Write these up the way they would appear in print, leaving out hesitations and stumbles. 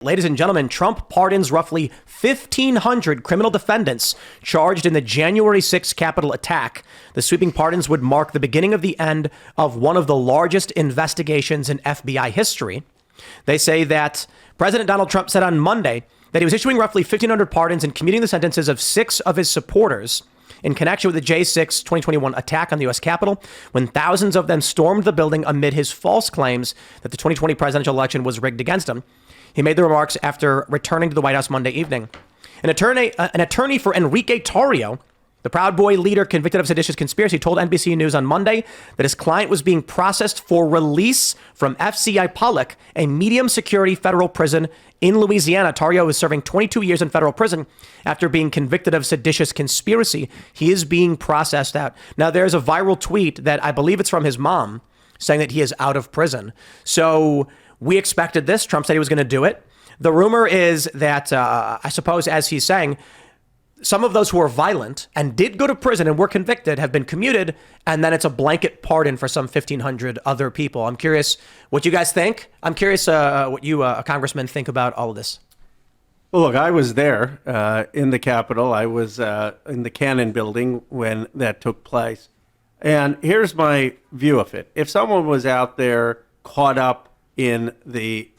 Ladies and gentlemen, Trump pardons roughly 1,500 criminal defendants charged in the January 6th Capitol attack. The sweeping pardons would mark the beginning of the end of one of the largest investigations in FBI history. They say that President Donald Trump said on Monday that he was issuing roughly 1,500 pardons and commuting the sentences of 6 of his supporters in connection with the J6 2021 attack on the U.S. Capitol, when thousands of them stormed the building amid his false claims that the 2020 presidential election was rigged against him. He made the remarks after returning to the White House Monday evening. An attorney for Enrique Tarrio, the Proud Boy leader convicted of seditious conspiracy, told NBC News on Monday that his client was being processed for release from FCI Pollock, a medium security federal prison in Louisiana. Tarrio is serving 22 years in federal prison after being convicted of seditious conspiracy. He is being processed out. Now, there's a viral tweet that I believe it's from his mom saying that he is out of prison. So we expected this. Trump said he was going to do it. The rumor is that, I suppose, as he's saying, some of those who are violent and did go to prison and were convicted have been commuted, and then it's a blanket pardon for some 1,500 other people. I'm curious what you guys think. I'm curious what you, congressman, think about all of this. Well, look, I was there in the Capitol. I was in the Cannon building when that took place. And here's my view of it. If someone was out there caught up in the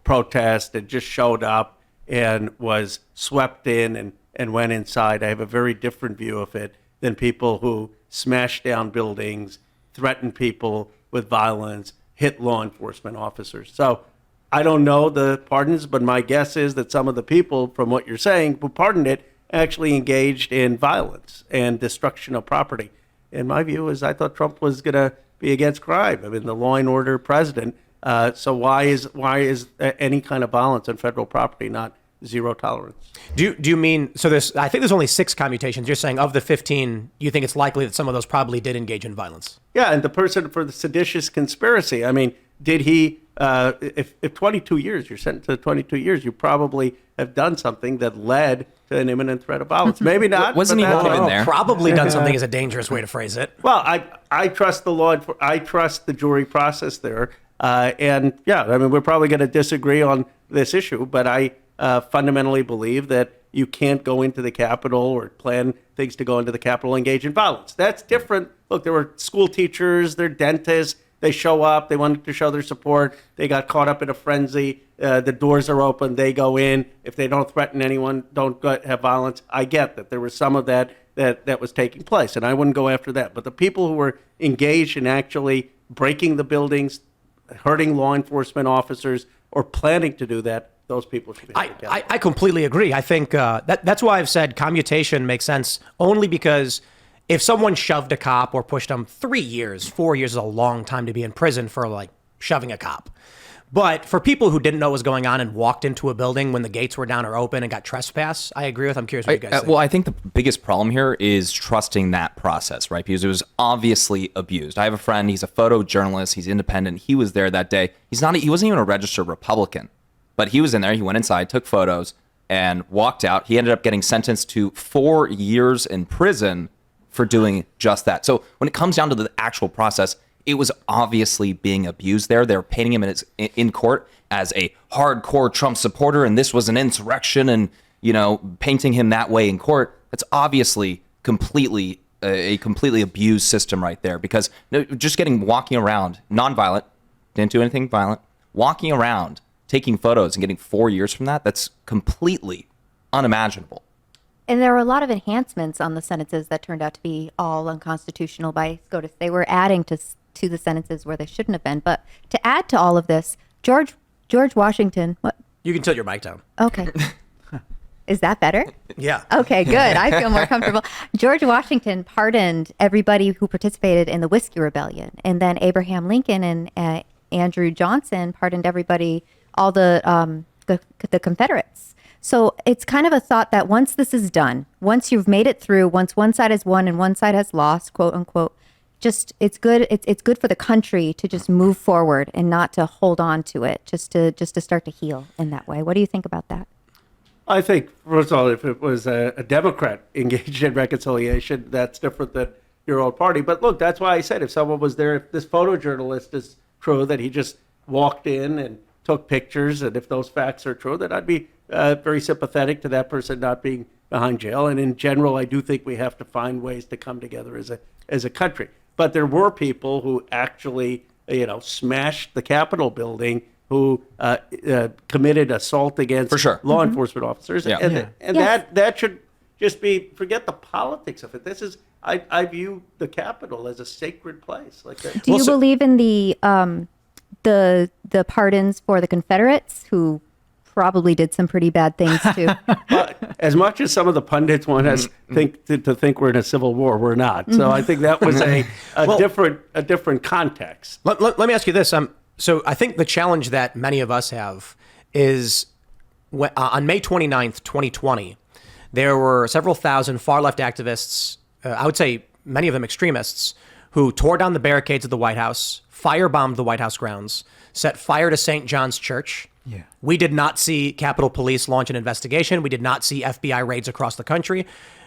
protest and just showed up and was swept in and went inside, I have a very different view of it than people who smash down buildings, threaten people with violence, hit law enforcement officers. So I don't know the pardons, but my guess is that some of the people, from what you're saying, who pardoned it actually engaged in violence and destruction of property. And my view is I thought Trump was going to be against crime. I mean, the law and order president. So why is any kind of violence on federal property not zero tolerance? Do you mean, so I think there's only 6 commutations. You're saying of the 15, you think it's likely that some of those probably did engage in violence? Yeah, and the person for the seditious conspiracy, I mean, did he, if 22 years, you're sentenced to 22 years, you probably have done something that led to an imminent threat of violence. Maybe not. Wasn't he woven in there? Probably done something is a dangerous way to phrase it. Well, I trust the law, I trust the jury process there. And yeah, I mean, we're probably going to disagree on this issue, but I fundamentally believe that you can't go into the Capitol or plan things to go into the Capitol and engage in violence. That's different. Look, there were school teachers, they're dentists, they show up, they wanted to show their support, they got caught up in a frenzy, the doors are open, they go in. If they don't threaten anyone, don't have violence. I get that there was some of that was taking place, and I wouldn't go after that. But the people who were engaged in actually breaking the buildings, hurting law enforcement officers, or planning to do that, those people should be held accountable. I completely agree. I think that's why I've said commutation makes sense, only because if someone shoved a cop or pushed them 3 years, 4 years is a long time to be in prison for like shoving a cop. But for people who didn't know what was going on and walked into a building when the gates were down or open and got trespassed, I agree with. I'm curious what you guys think. Well, I think the biggest problem here is trusting that process, right? Because it was obviously abused. I have a friend, he's a photojournalist, he's independent. He was there that day. He wasn't even a registered Republican, but he was in there. He went inside, took photos, and walked out. He ended up getting sentenced to 4 years in prison for doing just that. So when it comes down to the actual process, it was obviously being abused there. They were painting him in court as a hardcore Trump supporter, and this was an insurrection, and painting him that way in court. That's obviously a completely abused system right there. Because just walking around, nonviolent, didn't do anything violent, walking around, taking photos, and getting 4 years from that's completely unimaginable. And there were a lot of enhancements on the sentences that turned out to be all unconstitutional by SCOTUS. They were adding to the sentences where they shouldn't have been. But to add to all of this, George Washington, what? You can tilt your mic down. Okay. Is that better? Yeah. Okay, good. I feel more comfortable. George Washington pardoned everybody who participated in the Whiskey Rebellion. And then Abraham Lincoln and Andrew Johnson pardoned everybody, all the Confederates. So it's kind of a thought that once this is done, once you've made it through, once one side has won and one side has lost, quote unquote, just it's good. It's good for the country to just move forward and not to hold on to it, just to start to heal in that way. What do you think about that? I think, first of all, if it was a Democrat engaged in reconciliation, that's different than your own party. But look, that's why I said if someone was there, if this photojournalist is true, that he just walked in and took pictures, and if those facts are true, then I'd be very sympathetic to that person not being behind jail. And in general, I do think we have to find ways to come together as a country. But there were people who actually, smashed the Capitol building, who committed assault against For sure. law enforcement officers. Yeah. And Yes. that should just be, forget the politics of it. This is, I view the Capitol as a sacred place. Like that. Do you believe in the pardons for the Confederates who probably did some pretty bad things too? As much as some of the pundits want us to think we're in a civil war, we're not. So I think that was a different context. Let me ask you this. So I think the challenge that many of us have is on May 29th, 2020, there were several thousand far-left activists, I would say many of them extremists, who tore down the barricades of the White House, firebombed the White House grounds, set fire to St. John's Church. Yeah. We did not see Capitol Police launch an investigation. We did not see FBI raids across the country.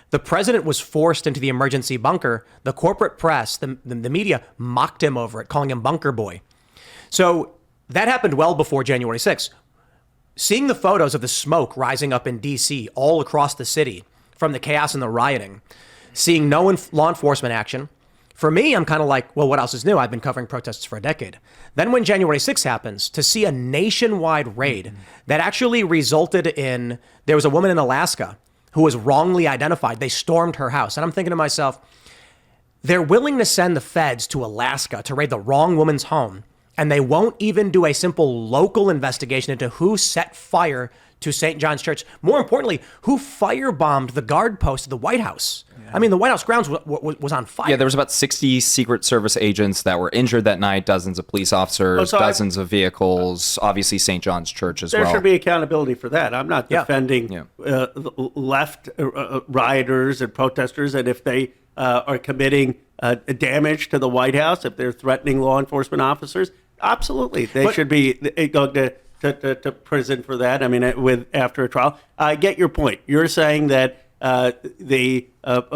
The president was forced into the emergency bunker. The corporate press, the media mocked him over it, calling him bunker boy. So that happened well before January 6th. Seeing the photos of the smoke rising up in D.C. all across the city from the chaos and the rioting, seeing no law enforcement action, for me, I'm kind of like, well, what else is new? I've been covering protests for a decade. Then when January 6th happens, to see a nationwide raid that actually resulted in, there was a woman in Alaska who was wrongly identified. They stormed her house. And I'm thinking to myself, they're willing to send the feds to Alaska to raid the wrong woman's home, and they won't even do a simple local investigation into who set fire to St. John's Church. More importantly, who firebombed the guard post of the White House. Yeah. I mean, the White House grounds was on fire. Yeah, there was about 60 Secret Service agents that were injured that night, dozens of police officers, dozens of vehicles, obviously St. John's Church as well. There should be accountability for that. I'm not defending left rioters and protesters, and if they are committing damage to the White House, if they're threatening law enforcement officers, absolutely, they should be going to prison for that. I mean, after a trial. I get your point. You're saying that the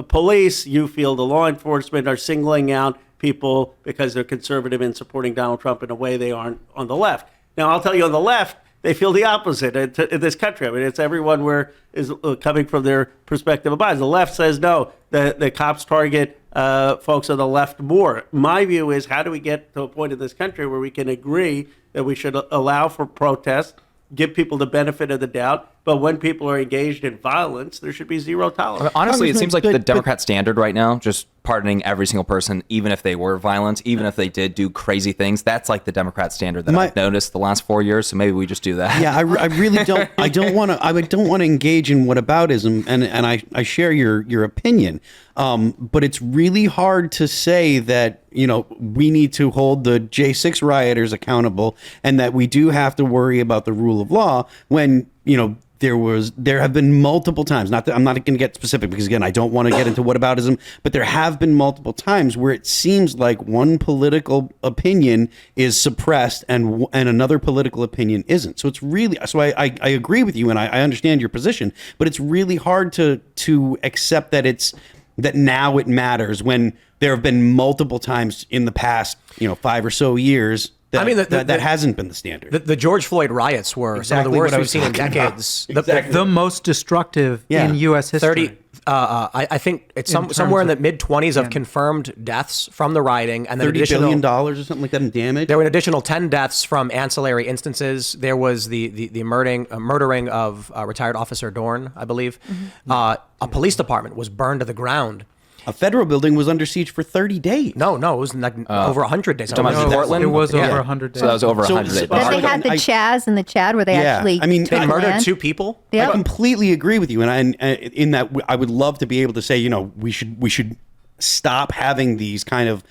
police, you feel the law enforcement are singling out people because they're conservative and supporting Donald Trump in a way they aren't on the left. Now, I'll tell you, on the left, they feel the opposite in this country. I mean, it's everyone is coming from their perspective of bias. The left says, no, the cops target folks on the left more. My view is, how do we get to a point in this country where we can agree that we should allow for protests, give people the benefit of the doubt, but when people are engaged in violence, there should be zero tolerance. Honestly, it seems like the Democrat standard right now, just pardoning every single person, even if they were violent, even if they did do crazy things, that's like the Democrat standard that I've noticed the last 4 years. So maybe we just do that. Yeah, I really don't. I don't want to engage in whataboutism, and I share your opinion. But it's really hard to say that we need to hold the J6 rioters accountable, and that we do have to worry about the rule of law when there have been multiple times, I'm not going to get specific because, again, I don't want to get into whataboutism, but there have been multiple times where it seems like one political opinion is suppressed and another political opinion isn't. So it's really, I agree with you, and I understand your position, but it's really hard to accept that now it matters when there have been multiple times in the past 5 or so years that hasn't been the standard. The George Floyd riots were some of the worst we've seen in decades. The most destructive in U.S. history. I think it's somewhere in the mid-20s of confirmed deaths from the rioting, and then $30 billion or something like that in damage. There were an additional 10 deaths from ancillary instances. There was the murdering of retired Officer Dorn, I believe. Mm-hmm. A police department was burned to the ground. A federal building was under siege for 30 days. No, it was like over 100 days. Portland? It was over 100 days. So that was over 100 days. Then they had the Chaz and the Chad where they actually they murdered 2 people. Yep. I completely agree with you, and in that I would love to be able to say, we should stop having these kind of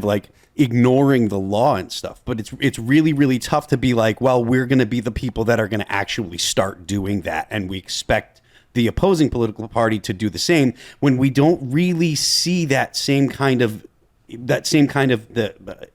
like ignoring the law and stuff. But it's really, really tough to be like, well, we're going to be the people that are going to actually start doing that, and we expect the opposing political party to do the same when we don't really see that same kind of the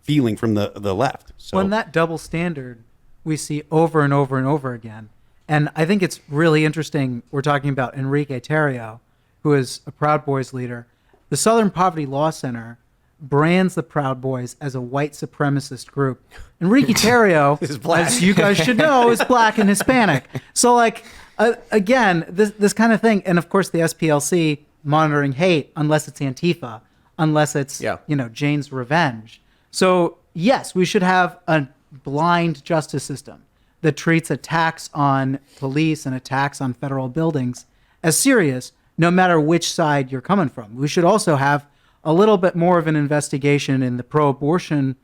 feeling from the left. So Well, that double standard we see over and over and over again. And I think it's really interesting. We're talking about Enrique Tarrio, who is a Proud Boys leader. The Southern Poverty Law Center brands the Proud Boys as a white supremacist group. Enrique Tarrio, Is black. as you guys should know, is black and Hispanic. So, like, again, this kind of thing. And, of course, the SPLC monitoring hate unless it's Antifa, unless it's, Jane's Revenge. So, yes, we should have a blind justice system that treats attacks on police and attacks on federal buildings as serious, no matter which side you're coming from. We should also have a little bit more of an investigation in the pro-abortion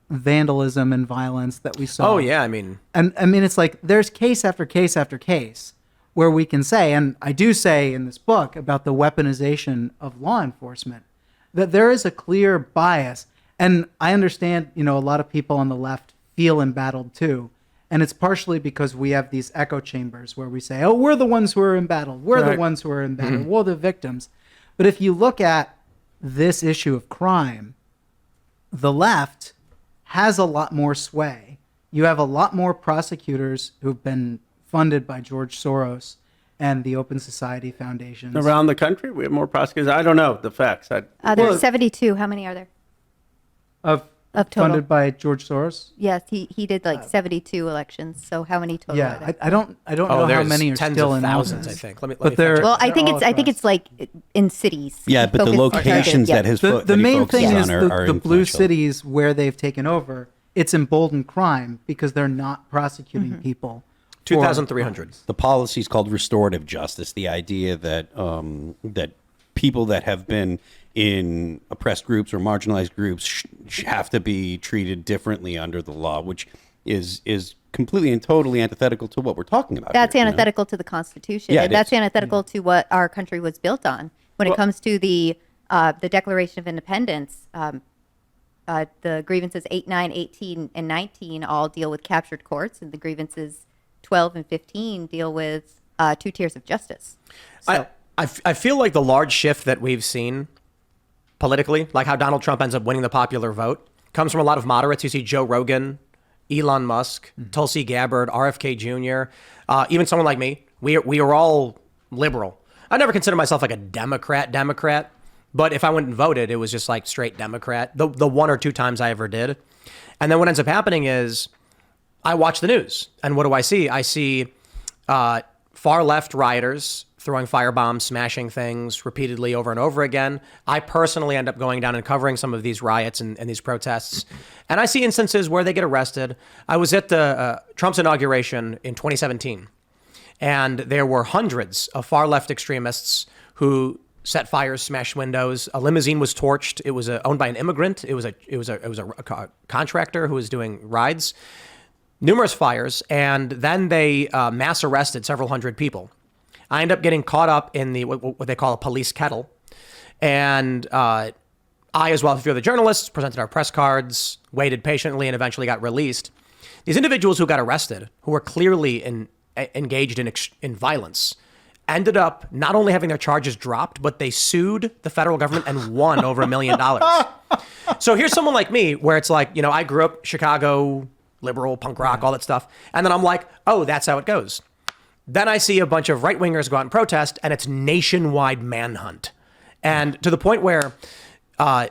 vandalism and violence that we saw. Oh, yeah, I mean... And I mean, it's like there's case after case after case where we can say, and I do say in this book about the weaponization of law enforcement, that there is a clear bias. And I understand, a lot of people on the left feel embattled too. And it's partially because we have these echo chambers where we say, oh, we're the ones who are embattled. We're the ones who are embattled. We're the victims. But if you look at this issue of crime, the left has a lot more sway. You have a lot more prosecutors who've been funded by George Soros and the Open Society Foundations. Around the country, we have more prosecutors. I don't know the facts. There are 72. How many are there? Of total. Funded by George Soros? Yes, he did like 72 elections. So how many total are there? I don't know how many are tens still of in thousands, office. I think. Let me But they're- fact check. Well, I think all it's like in cities. Yeah, but the Focus- locations that his The that he main focuses thing is on are the blue influential. cities where they've taken over, it's emboldened crime because they're not prosecuting people. for- 2,300. The policy is called restorative justice. The idea that that people that have been in oppressed groups or marginalized groups have to be treated differently under the law, which is completely and totally antithetical to what we're talking about. That's here, antithetical to the Constitution. Yeah, and it that's is. antithetical to what our country was built on. When it comes to the Declaration of Independence, the grievances 8, 9, 18, and 19 all deal with captured courts, and the grievances 12 and 15 deal with 2 tiers of justice. So, I feel like the large shift that we've seen politically, like how Donald Trump ends up winning the popular vote, comes from a lot of moderates. You see Joe Rogan, Elon Musk, Tulsi Gabbard, RFK Jr., even someone like me. We are all liberal. I never consider myself like a Democrat, but if I went and voted, it was just like straight Democrat, the 1 or 2 times I ever did. And then what ends up happening is I watch the news, and what do I see? I see far left rioters throwing firebombs, smashing things repeatedly over and over again. I personally end up going down and covering some of these riots and these protests. And I see instances where they get arrested. I was at the Trump's inauguration in 2017, and there were hundreds of far left extremists who set fires, smashed windows. A limousine was torched. It was owned by an immigrant. It was a contractor who was doing rides. Numerous fires, and then they mass arrested several hundred people. I end up getting caught up in the what they call a police kettle, and I, as well as a few other journalists, presented our press cards, waited patiently, and eventually got released. These individuals who got arrested, who were clearly engaged in violence, ended up not only having their charges dropped, but they sued the federal government and won over $1 million. So here's someone like me, where it's like, I grew up Chicago, liberal, punk rock, all that stuff. And then I'm like, oh, that's how it goes. Then I see a bunch of right-wingers go out and protest, and it's nationwide manhunt. And to the point where, while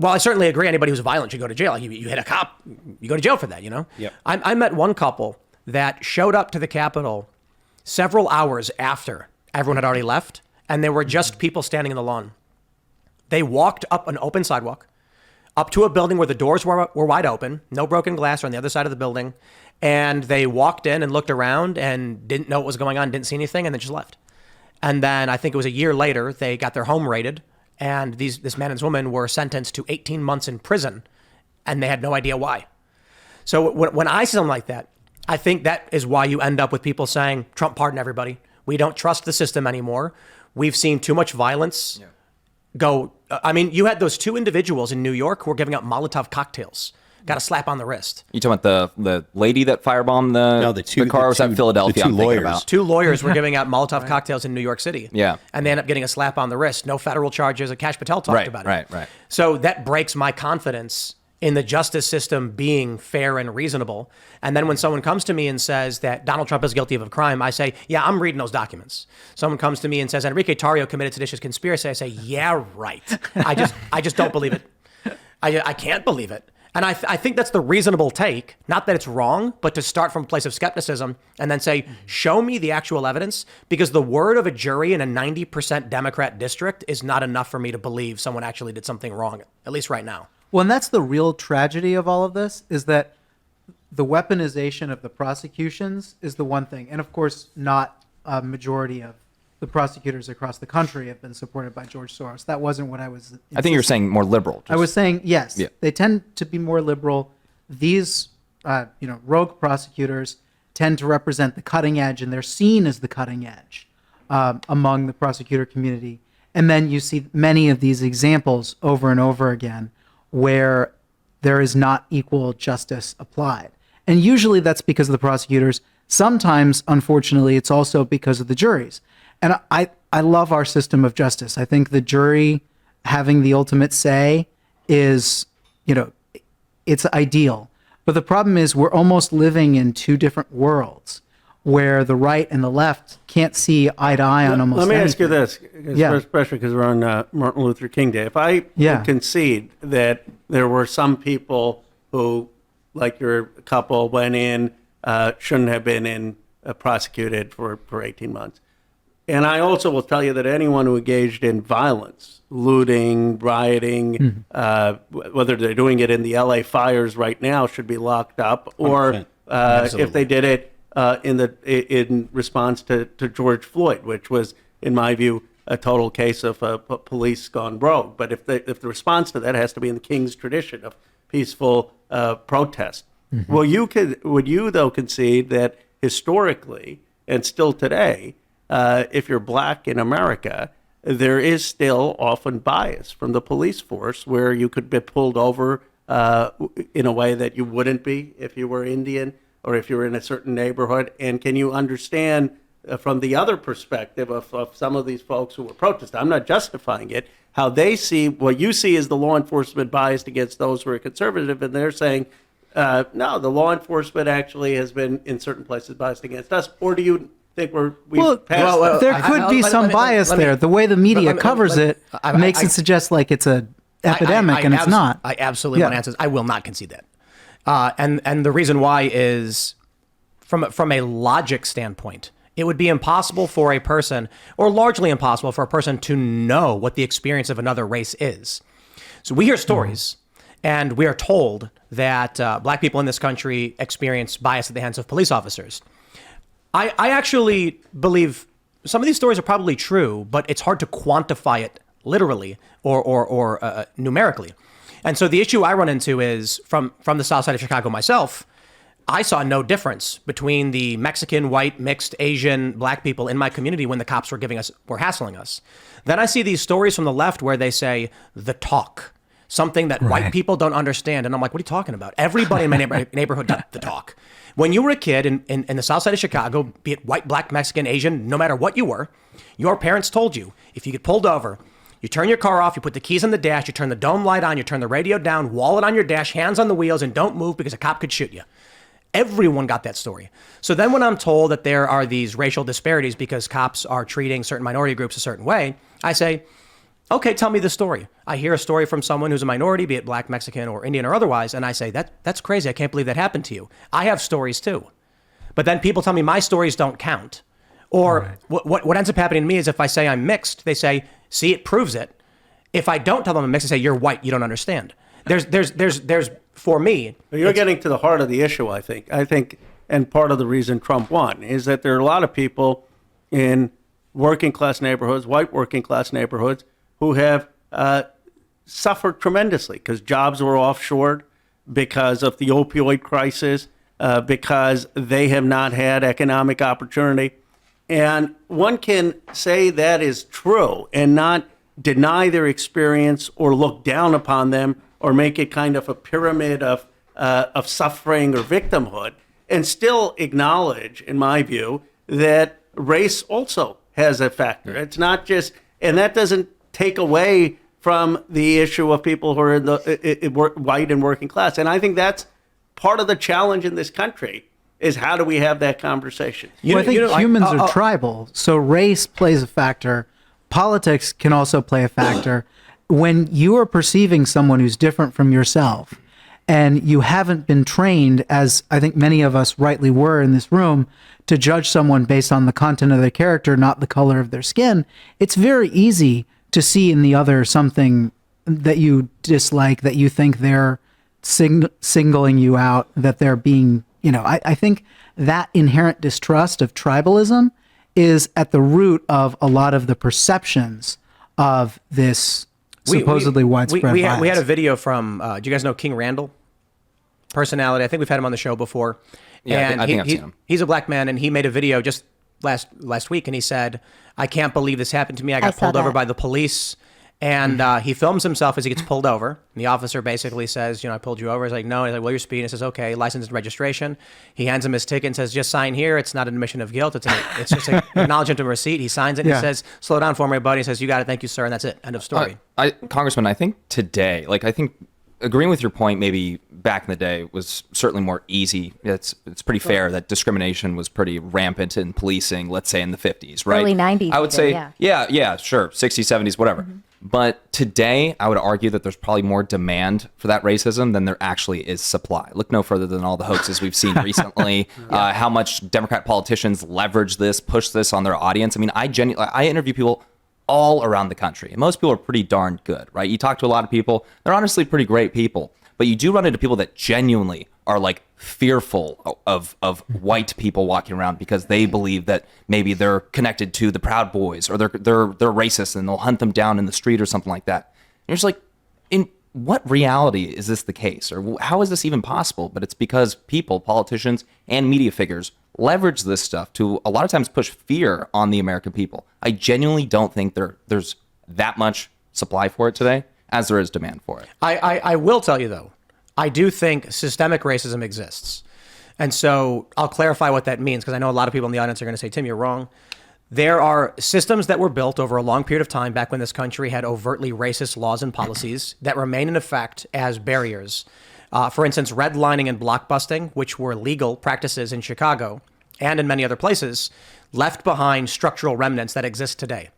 I certainly agree anybody who's violent should go to jail. Like you hit a cop, you go to jail for that, Yep. I met one couple that showed up to the Capitol several hours after everyone had already left, and there were just people standing in the lawn. They walked up an open sidewalk, up to a building where the doors were wide open, no broken glass on the other side of the building. And they walked in and looked around and didn't know what was going on, didn't see anything, and then just left. And then I think it was a year later, they got their home raided, and this man and this woman were sentenced to 18 months in prison, and they had no idea why. So when I see something like that, I think that is why you end up with people saying, Trump pardon everybody. We don't trust the system anymore. We've seen too much violence go. I mean, you had those 2 individuals in New York who were giving out Molotov cocktails. Got a slap on the wrist. You talking about the lady that firebombed the car? Was that in Philadelphia? the 2 I'm thinking lawyers. about. 2 lawyers were giving out Molotov cocktails in New York City. Yeah. And they end up getting a slap on the wrist. No federal charges. Cash Patel talked about it. Right. So that breaks my confidence in the justice system being fair and reasonable. And then when someone comes to me and says that Donald Trump is guilty of a crime, I say, yeah, I'm reading those documents. Someone comes to me and says Enrique Tarrio committed seditious conspiracy. I say, yeah, right. I just don't believe it. I can't believe it. And I think that's the reasonable take. Not that it's wrong, but to start from a place of skepticism and then say, show me the actual evidence, because the word of a jury in a 90% Democrat district is not enough for me to believe someone actually did something wrong, at least right now. Well, and that's the real tragedy of all of this, is that the weaponization of the prosecutions is the one thing. And of course, not a majority of the prosecutors across the country have been supported by George Soros. That wasn't what I was insisting. I think you're saying more liberal. I was saying, yes, Yeah. they tend to be more liberal. These, rogue prosecutors tend to represent the cutting edge, and they're seen as the cutting edge among the prosecutor community. And then you see many of these examples over and over again where there is not equal justice applied. And usually that's because of the prosecutors. Sometimes, unfortunately, it's also because of the juries. And I love our system of justice. I think the jury having the ultimate say is, it's ideal. But the problem is we're almost living in two different worlds where the right and the left can't see eye to eye on almost Let me anything. ask you this, especially because we're on Martin Luther King Day. If I would concede that there were some people who, like your couple, went in, shouldn't have been in prosecuted for 18 months. And I also will tell you that anyone who engaged in violence, looting, rioting, whether they're doing it in the LA fires right now, should be locked up, or if they did it in response to George Floyd, which was, in my view, a total case of police gone rogue. But if the response to that has to be in the King's tradition of peaceful protest, would you though concede that historically and still today, if you're black in America, there is still often bias from the police force where you could be pulled over in a way that you wouldn't be if you were Indian or if you were in a certain neighborhood? And can you understand from the other perspective of some of these folks who were protesting, I'm not justifying it, how they see what you see as the law enforcement biased against those who are conservative, and they're saying, no, the law enforcement actually has been in certain places biased against us? Or do you think we've passed that? There could be some bias there. The way the media covers it makes it suggest like it's an epidemic, and it's not. I absolutely want to answer this. I will not concede that. And the reason why is from a logic standpoint, it would be impossible for a person, or largely impossible for a person, to know what the experience of another race is. So we hear stories, and we are told that black people in this country experience bias at the hands of police officers. I actually believe some of these stories are probably true, but it's hard to quantify it literally or numerically. And so the issue I run into is from the south side of Chicago myself, I saw no difference between the Mexican, white, mixed, Asian, black people in my community when the cops were hassling us. Then I see these stories from the left where they say the talk, something that white people don't understand. And I'm like, what are you talking about? Everybody in my neighborhood got the talk. When you were a kid in the south side of Chicago, be it white, black, Mexican, Asian, no matter what you were, your parents told you, if you get pulled over, you turn your car off, you put the keys in the dash, you turn the dome light on, you turn the radio down, wallet on your dash, hands on the wheels, and don't move because a cop could shoot you. Everyone got that story. So then when I'm told that there are these racial disparities because cops are treating certain minority groups a certain way, I say, okay, tell me the story. I hear a story from someone who's a minority, be it black, Mexican, or Indian or otherwise, and I say, that's crazy. I can't believe that happened to you. I have stories too. But then people tell me my stories don't count. Or what ends up happening to me is if I say I'm mixed, they say, see, it proves it. If I don't tell them I'm mixed, they say, you're white, you don't understand. There's for me. You're getting to the heart of the issue, I think. And part of the reason Trump won is that there are a lot of people in working class neighborhoods, white working class neighborhoods, who have suffered tremendously because jobs were offshored, because of the opioid crisis, because they have not had economic opportunity. And one can say that is true and not deny their experience or look down upon them or make it kind of a pyramid of suffering or victimhood, and still acknowledge, in my view, that race also has a factor. It's not just, and that doesn't take away from the issue of people who are in the white and working class. And I think that's part of the challenge in this country, is how do we have that conversation? Well, I think humans are tribal, so race plays a factor. Politics can also play a factor. When you are perceiving someone who's different from yourself, and you haven't been trained, as I think many of us rightly were in this room, to judge someone based on the content of their character, not the color of their skin, it's very easy to see in the other something that you dislike, that you think they're singling you out, that they're being, I think that inherent distrust of tribalism is at the root of a lot of the perceptions of this supposedly widespread violence. We had a video from, do you guys know King Randall? Personality. I think we've had him on the show before. Yeah, and I think I've seen him. He's a black man, and he made a video just last week, and he said, I can't believe this happened to me. I got pulled over by the police. And he films himself as he gets pulled over. And the officer basically says, I pulled you over. He's like, no. He's like, well, you're speeding. He says, okay, license and registration. He hands him his ticket and says, just sign here. It's not an admission of guilt. It's just an acknowledgement of receipt. He signs it and he says, slow down for me, buddy. He says, you got it. Thank you, sir. And that's it. End of story. Congressman, I think today, agreeing with your point, maybe back in the day was certainly more easy. It's pretty fair that discrimination was pretty rampant in policing, let's say in the 50s, right? Early 90s. I would say, yeah, sure, 60s, 70s, whatever. Mm-hmm. But today, I would argue that there's probably more demand for that racism than there actually is supply. Look no further than all the hoaxes we've seen recently, how much Democrat politicians leverage this, push this on their audience. I mean, I interview people all around the country, and most people are pretty darn good, right? You talk to a lot of people, they're honestly pretty great people, but you do run into people that genuinely are fearful of white people walking around because they believe that maybe they're connected to the Proud Boys, or they're racist and they'll hunt them down in the street or something like that. And you're just like, in what reality is this the case, or how is this even possible? But it's because people, politicians, and media figures leverage this stuff to a lot of times push fear on the American people. I genuinely don't think there's that much supply for it today as there is demand for it. I will tell you, though, I do think systemic racism exists. And so I'll clarify what that means, because I know a lot of people in the audience are going to say, Tim, you're wrong. There are systems that were built over a long period of time back when this country had overtly racist laws and policies that remain in effect as barriers. For instance, redlining and blockbusting, which were legal practices in Chicago and in many other places, left behind structural remnants that exist today.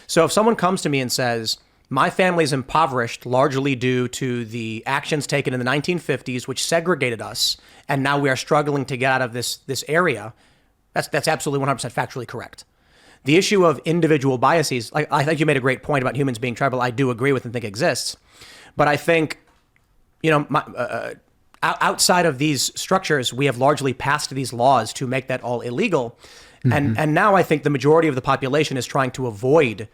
So if someone comes to me and says, my family is impoverished largely due to the actions taken in the 1950s, which segregated us, and now we are struggling to get out of this area, that's absolutely 100% factually correct. The issue of individual biases, I think you made a great point about humans being tribal. I do agree with and think exists. But I think, outside of these structures, we have largely passed these laws to make that all illegal. Mm-hmm. And now I think the majority of the population is trying to avoid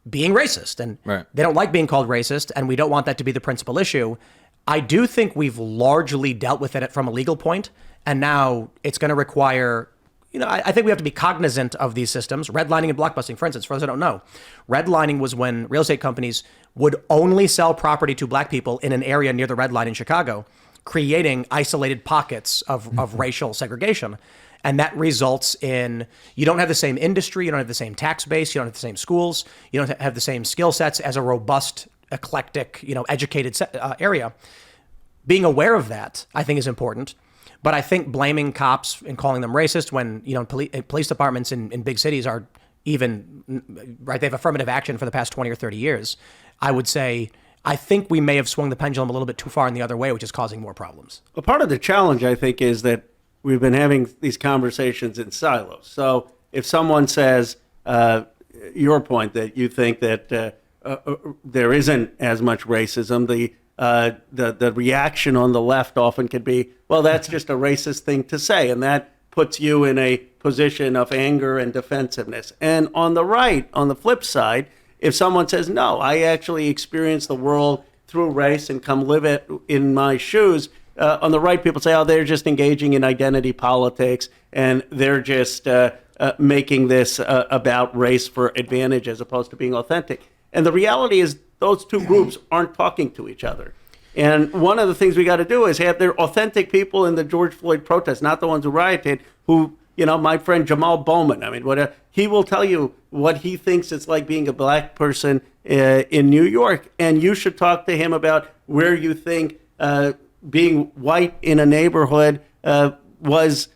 being racist. And They don't like being called racist, and we don't want that to be the principal issue. I do think we've largely dealt with it from a legal point, and now it's going to require... I think we have to be cognizant of these systems. Redlining and blockbusting, for instance, for those who don't know, redlining was when real estate companies would only sell property to black people in an area near the red line in Chicago, creating isolated pockets of racial segregation. And that results in, you don't have the same industry, you don't have the same tax base, you don't have the same schools, you don't have the same skill sets as a robust, eclectic, educated area. Being aware of that, I think, is important. But I think blaming cops and calling them racist when, police departments in big cities are even, right, they have affirmative action for the past 20 or 30 years. I would say, I think we may have swung the pendulum a little bit too far in the other way, which is causing more problems. Well, part of the challenge, I think, is that we've been having these conversations in silos. So if someone says, your point that you think that there isn't as much racism, the reaction on the left often could be, well, that's just a racist thing to say, and that puts you in a position of anger and defensiveness. And on the right, on the flip side, if someone says, no, I actually experience the world through race and come live it in my shoes, on the right, people say, oh, they're just engaging in identity politics, and they're just making this about race for advantage as opposed to being authentic. And the reality is those two groups aren't talking to each other. And one of the things we got to do is have their authentic people in the George Floyd protests, not the ones who rioted, who, my friend Jamal Bowman, he will tell you what he thinks it's like being a black person in New York, and you should talk to him about where you think being white in a neighborhood was.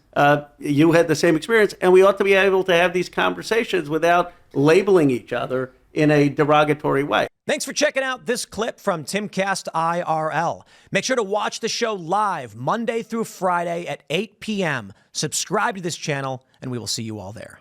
You had the same experience, and we ought to be able to have these conversations without labeling each other in a derogatory way. Thanks for checking out this clip from Timcast IRL. Make sure to watch the show live Monday through Friday at 8 p.m. Subscribe to this channel, and we will see you all there.